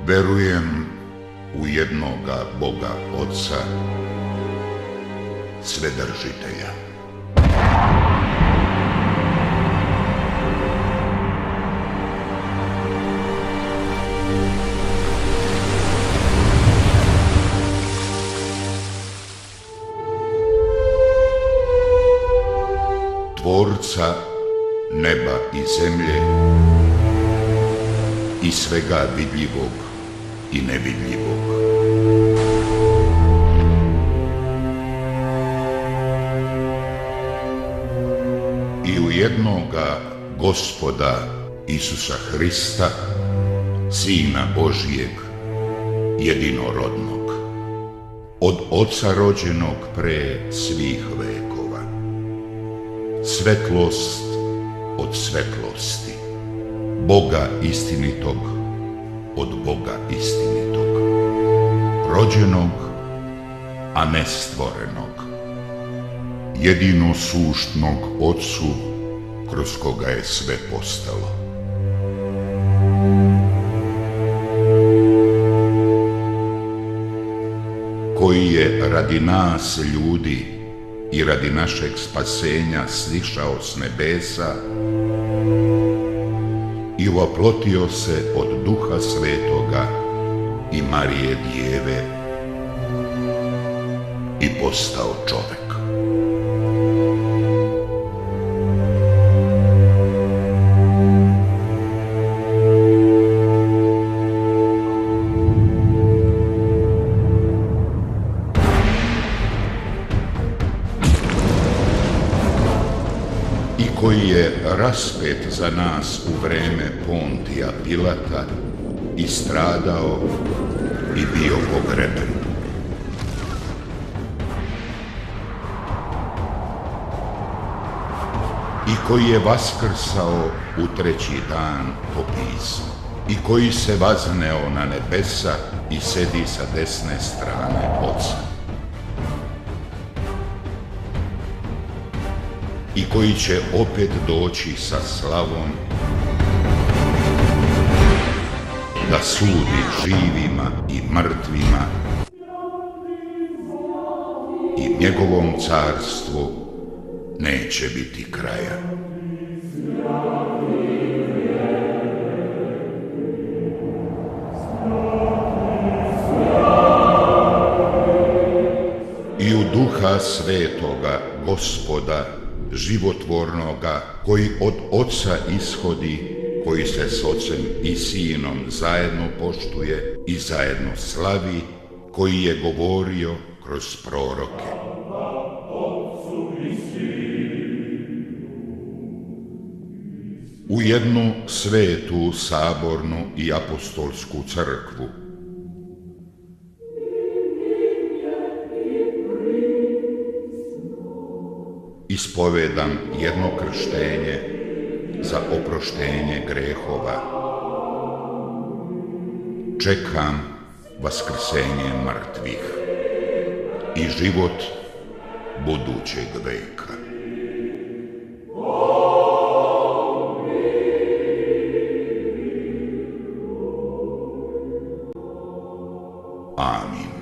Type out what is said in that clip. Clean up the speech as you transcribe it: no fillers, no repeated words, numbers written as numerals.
Verujem u jednoga Boga Otca, Svedržitelja. Tvorca neba i zemlje i svega vidljivog i nevidljivog. I u jednoga Gospoda Isusa Hrista, Sina Božijeg, jedinorodnog, od Oca rođenog pre svih vekova, svetlost od svetlosti, Boga istinitog od Boga istinitog, rođenog, a ne stvorenog, jedino suštnog Otcu, kroz koga je sve postalo. Koji je radi nas ljudi i radi našeg spasenja sišao s nebesa i oplotio se od Duha Svetoga i Marije Djeve i postao čovek. I koji je raspet za nas u vreme Pontija Pilata i stradao i bio pogreben. I koji je vaskrsao u treći dan po pismu. I koji se vazneo na nebesa i sedi sa desne strane Oca. I koji će opet doći sa slavom da sudi živima i mrtvima i njegovom carstvu neće biti kraja. I u Duha Svetoga, Gospoda, životvornoga, koji od Oca ishodi, koji se s Ocem i Sinom zajedno poštuje i zajedno slavi, koji je govorio kroz proroke. U jednu svetu, sabornu i apostolsku crkvu, ispovedam jedno krštenje za oproštenje grehova. Čekam vaskrsenje mrtvih i život budućeg veka. Amin.